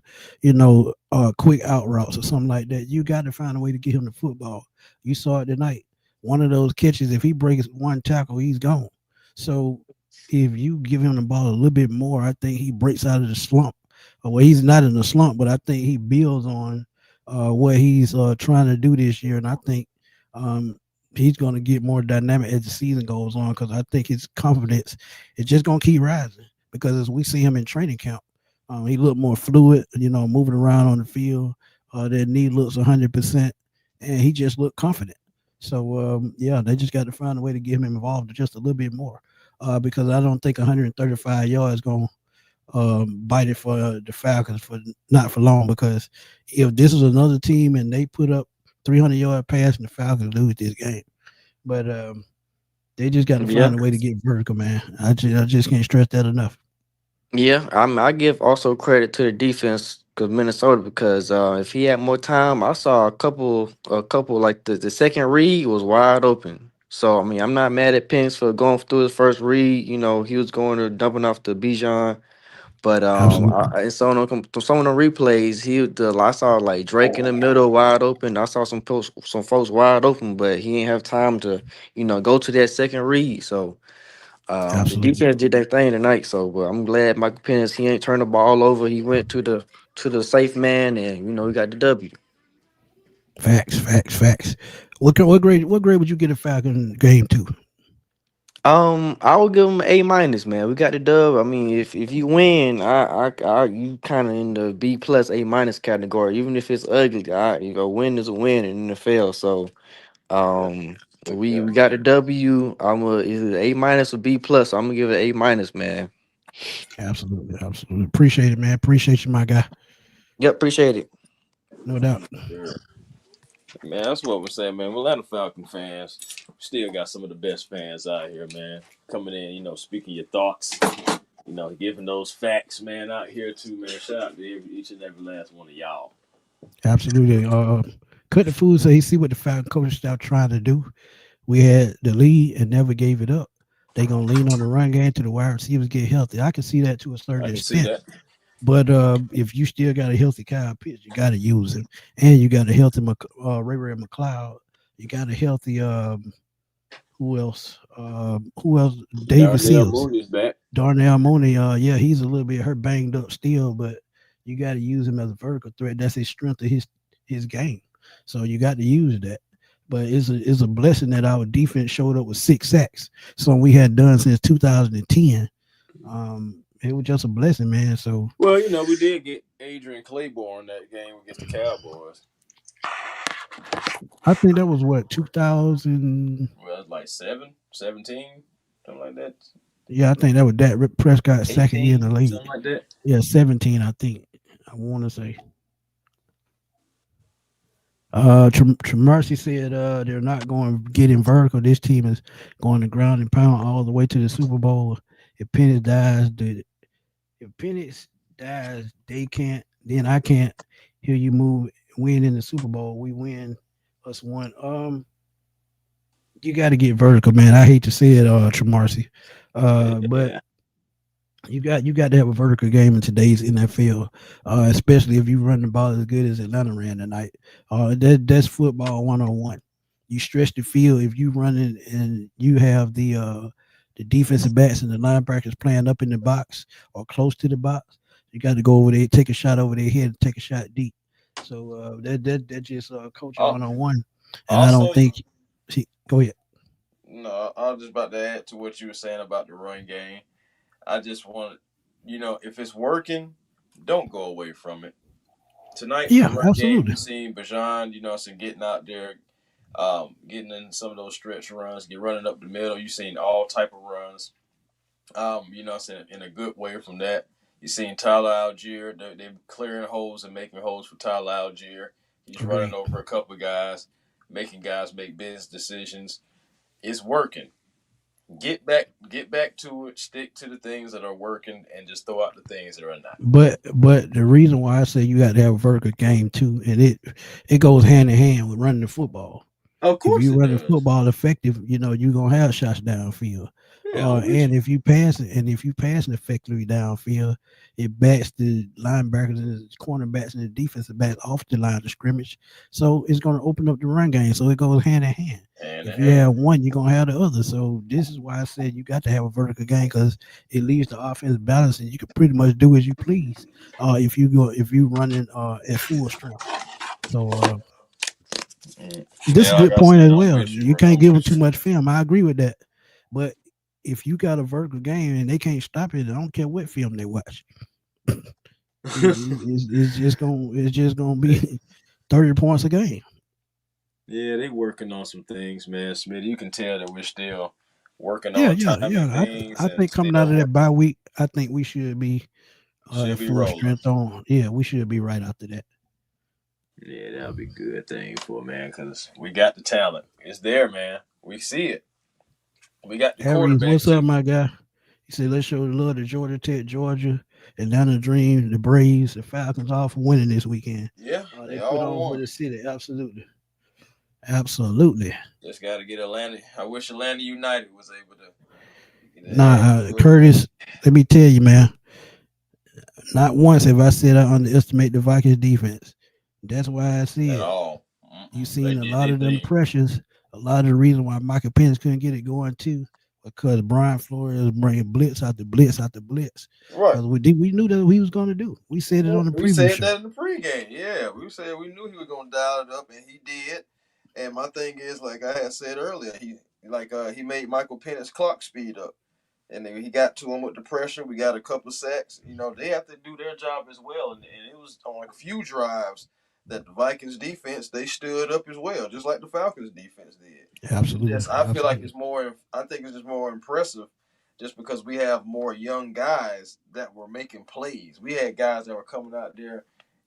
quick out routes or something like that. You got to find a way to get him the football. You saw it tonight. One of those catches, if he breaks one tackle, he's gone. So if you give him the ball a little bit more, I think he breaks out of the slump. Well, he's not in a slump, but I think he builds on what he's trying to do this year, and I think he's going to get more dynamic as the season goes on because I think his confidence is just going to keep rising because as we see him in training camp, he looked more fluid, moving around on the field. Their knee looks 100%, and he just looked confident. So, yeah, they just got to find a way to get him involved just a little bit more because I don't think 135 yards is going to bite it for the Falcons for not for long because if this is another team and they put up 300-yard pass and the Falcons lose this game. But they just got to find a way to get vertical, man. I just can't stress that enough. Yeah, I give also credit to the defense because Minnesota because if he had more time, I saw a couple like the second read was wide open. So I mean, I'm not mad at Penix for going through his first read. He was going to dumping off to Bijan. But Absolutely. I saw some of the replays. I saw like Drake in the middle wide open. I saw some folks wide open, but he didn't have time to go to that second read. So the Absolutely. defense did their thing tonight. So I'm glad Michael Penix he ain't turned the ball over. He went to the safe man, and we got the W. Facts. What grade would you get a Falcon game to? I would give him A-, man. We got the dub. I mean, if you win, you kind of in the B+ A- category. Even if it's ugly, win is a win in the NFL. So Yeah. we got the W. Either A- or B+. So I'm gonna give it A-, man. Absolutely. Appreciate it, man. Appreciate you, my guy. Yep, appreciate it. No doubt. Sure. Man, that's what we're saying, man. We're Atlanta Falcon fans. Still got some of the best fans out here, man. Coming in, speaking your thoughts, giving those facts, man, out here too, man. Shout out to each and every last one of y'all. Absolutely. Cut the food so he see what the Falcon coaching staff trying to do. We had the lead and never gave it up. They gonna lean on the run game to the wide receivers get healthy. I can see that to a certain I can see extent. that. But if you still got a healthy Kyle Pitts, you got to use him, and you got a healthy Ray McLeod. You got a healthy who else? David Darnell Seals, Mooney is back. Darnell Mooney. Yeah, he's a little bit hurt, banged up still, but you got to use him as a vertical threat. That's his strength of his game. So you got to use that. But it's a blessing that our defense showed up with 6 sacks, something we had done since 2010. It was just a blessing, man. So Well, we did get Adrian Claiborne that game against the Cowboys. I think that was what 2000. Well, it's like 17, something like that. Yeah, I think that was Dak Prescott's second year in the 18, league. something like that. Yeah, 17. I think I want to say. Tremarcy said they're not going to get in vertical. This team is going to ground and pound all the way to the Super Bowl. If Penix dies, they can't. Then I can't hear you move. Win in the Super Bowl. We win us one. You got to get vertical, man. I hate to say it, Tremarcy, but you got to have a vertical game in today's NFL, especially if you run the ball as good as Atlanta ran tonight. That's football 101. You stretch the field if you run it and you have the defensive backs and the linebackers playing up in the box or close to the box. You got to go over there, take a shot over their head, and take a shot deep. So that just coaching 101. And I don't think. Go ahead. No, I was just about to add to what you were saying about the run game. I just want, if it's working, don't go away from it. Tonight, Yeah, the run game, absolutely. you seen Bijan, getting out there, getting in some of those stretch runs, running up the middle. You seen all type of runs, in a good way from that. You seen Tyler Algier, they're clearing holes and making holes for Tyler Algier. He's running over a couple of guys, making guys make business decisions. It's working. Get back to it. Stick to the things that are working, and just throw out the things that are not. But the reason why I say you got to have a vertical game too, and it goes hand in hand with running the football. Of course, if you run the football effective, you're gonna have shots downfield. And if you pass it, and if you passing effectively downfield, it backs the linebackers and the cornerbacks and the defensive backs off the line of scrimmage. So it's gonna open up the run game. So it goes hand in hand. If you have one, you're gonna have the other. So this is why I said you got to have a vertical game because it leaves the offense balanced and you can pretty much do as you please. If you running at full strength. So This is a Yeah, like good I point said, as I'm well. with you, You bro. can't I'm give them with too you. much film. I agree with that. But if you got a vertical game and they can't stop it, I don't care what film they watch. It's just gonna be 30 points a game. Yeah, they working on some things, man. Smitty, you can tell that we're still working Yeah, on yeah, timing yeah. things I and think coming out still of that working. bye week, I think we should be Should at be full rolling. strength on. Yeah, we should be right after that. Yeah, that'll be a good thing for man, because we got the talent. It's there, man. We see it. We got the Harry's, quarterback what's up, too. my guy? He said, let's show the love to Georgia Tech, Georgia, and down the dream, the Braves, the Falcons, all for winning this weekend. Yeah, They they put all on for won. the city. Absolutely. Absolutely. Just got to get Atlanta. I wish Atlanta United was able to get their ass Nah, whooped. Curtis, let me tell you, man, not once have I said I underestimate the Vikings defense. That's why I see At it. all. You They seen a did lot their of them thing. pressures, a lot of the reason why Michael Penix couldn't get it going too, because Brian Flores was bringing blitz after blitz after blitz. Right. Because we knew that he was going to do. We said it on the We preview said show. that in the pregame. Yeah, we said we knew he was gonna dial it up, and he did. And my thing is, like I had said earlier, he made Michael Penix clock speed up, and then he got to him with the pressure. We got a couple of sacks. You know, they have to do their job as well, and it was on a few drives that the Vikings defense they stood up as well, just like the Falcons defense did. It's Absolutely, just I feel like absolutely. it's more. I think it's just more impressive just because we have more young guys that were making plays. We had guys that were coming out there,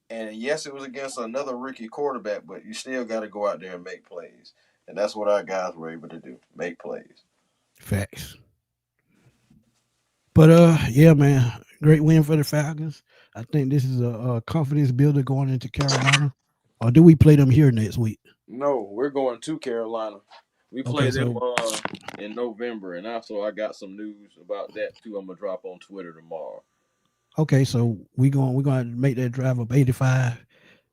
and yes, it was against another rookie quarterback, but you still got to go out there and make plays. And that's what our guys were able to do, make plays. Facts. But yeah, man, great win for the Falcons. I think this is a confidence builder going into Carolina. Or do we play them here next week? No, we're going to Carolina. We Okay, play them so in November, and also I got some news about that too. I'm gonna drop on Twitter tomorrow. we're going to make that drive up 85.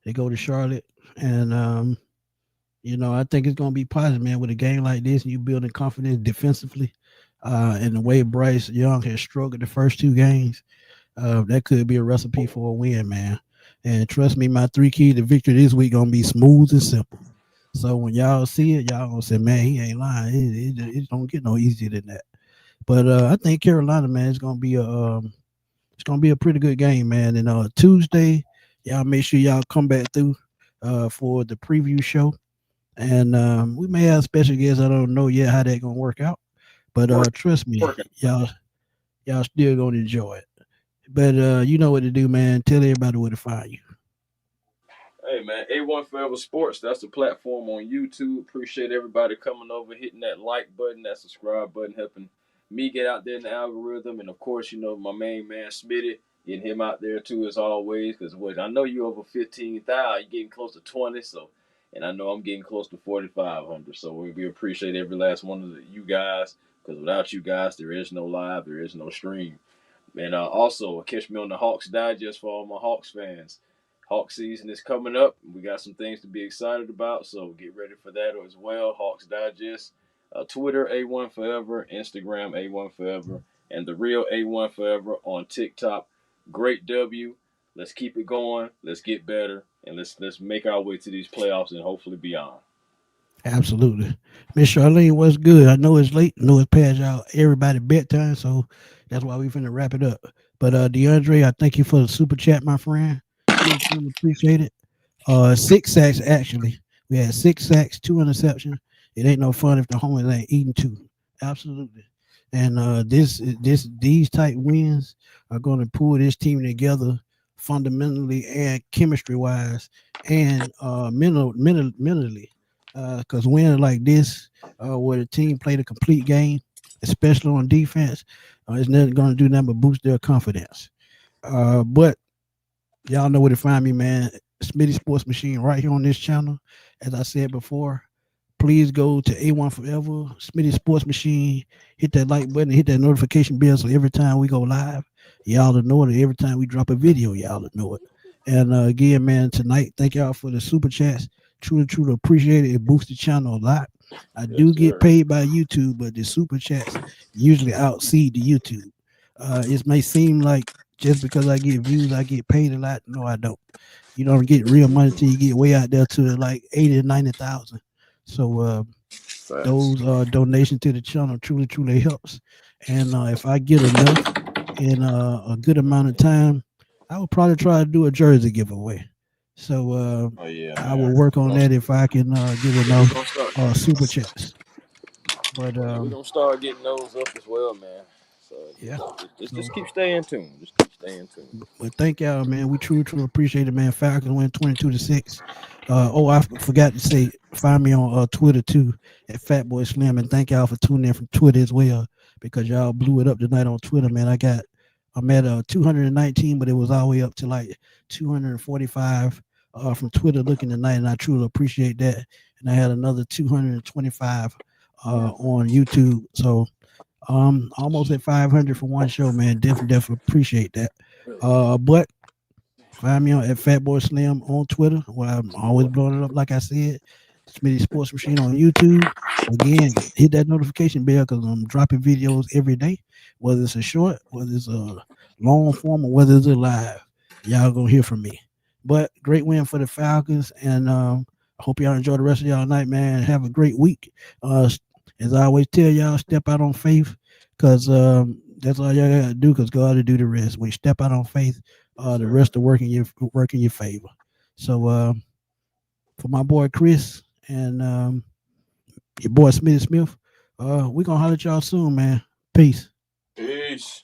They go to Charlotte, and I think it's going to be positive, man. With a game like this, and you building confidence defensively, and the way Bryce Young has struggled the first two games, that could be a recipe for a win, man. And trust me, my three keys to victory this week gonna be smooth and simple. So when y'all see it, y'all gonna say, "Man, he ain't lying. It don't get no easier than that." But I think Carolina, man, it's gonna be a pretty good game, man. And Tuesday, y'all make sure y'all come back through for the preview show, and we may have special guests. I don't know yet how that gonna work out, but Work, trust me, working. y'all still gonna enjoy it. But you know what to do, man. Tell everybody where to find you. Hey man, A1 Forever Sports. That's the platform on YouTube. Appreciate everybody coming over, hitting that like button, that subscribe button, helping me get out there in the algorithm, and of course, my main man Smitty, getting him out there too as always. Because I know you over 15,000, you're getting close to 20, so, and I know I'm getting close to 4,500. So we appreciate every last one of you guys. Because without you guys, there is no live, there is no stream. And also, catch me on the Hawks Digest for all my Hawks fans. Hawk season is coming up. We got some things to be excited about, so get ready for that as well. Hawks Digest, Twitter A1 Forever, Instagram A1 Forever, and the real A1 Forever on TikTok. Great W. Let's keep it going. Let's get better, and let's make our way to these playoffs and hopefully beyond. Absolutely. Miss Charlene, what's good? I know it's late. I know it's past y'all everybody bedtime, so that's why we finna wrap it up. But DeAndre, I thank you for the super chat, my friend. Truly appreciate it. 6 sacks actually. We had 6 sacks, 2 interceptions. It ain't no fun if the homies ain't eating two. Absolutely. And these type wins are going to pull this team together fundamentally and chemistry wise and mentally. Because winning like this, where the team played a complete game, especially on defense, it's not going to do nothing but boost their confidence. But y'all know where to find me, man. Smitty Sports Machine right here on this channel. As I said before, please go to A1 Forever, Smitty Sports Machine, hit that like button, hit that notification bell so every time we go live, y'all will know it. Every time we drop a video, y'all will know it. And again, man, tonight, thank y'all for the super chats. Truly appreciate it. It boosts the channel a lot. I Yes, do get sir. paid by YouTube, but the super chats usually outseed the YouTube. It may seem like just because I get views, I get paid a lot. No, I don't. You don't get real money till you get way out there to like 80 to 90,000. So Facts. those donations to the channel truly helps. And if I get enough in a good amount of time, I would probably try to do a jersey giveaway. So Oh yeah, I man. will work We on gonna, that if I can get yeah, we enough gonna start. super chats. But Yeah, we gonna start getting those up as well, man. So yeah. just So keep staying tuned. Just keep staying tuned. but thank y'all, man. We truly appreciate it, man. Falcons win 22-6. I forgot to say, find me on Twitter too at Fatboy Slim, and thank y'all for tuning in from Twitter as well because y'all blew it up tonight on Twitter, man. I'm at 219, but it was all the way up to like 245 from Twitter looking tonight, and I truly appreciate that. And I had another 225 on YouTube, so almost at 500 for one show, man. Definitely appreciate that. But find me on at Fatboy Slim on Twitter, where I'm always blowing it up. Like I said, Smitty Sports Machine on YouTube. Again, hit that notification bell because I'm dropping videos every day, whether it's a short, whether it's a long form, or whether it's a live. Y'all gonna hear from me. But great win for the Falcons, and I hope y'all enjoy the rest of y'all night, man. Have a great week. As I always tell y'all, step out on faith, because that's all y'all gotta do. Because God will do the rest. When you step out on faith, the rest will work in your favor. So for my boy Chris and your boy Smitty Smith, we gonna holler at y'all soon, man. Peace. Peace.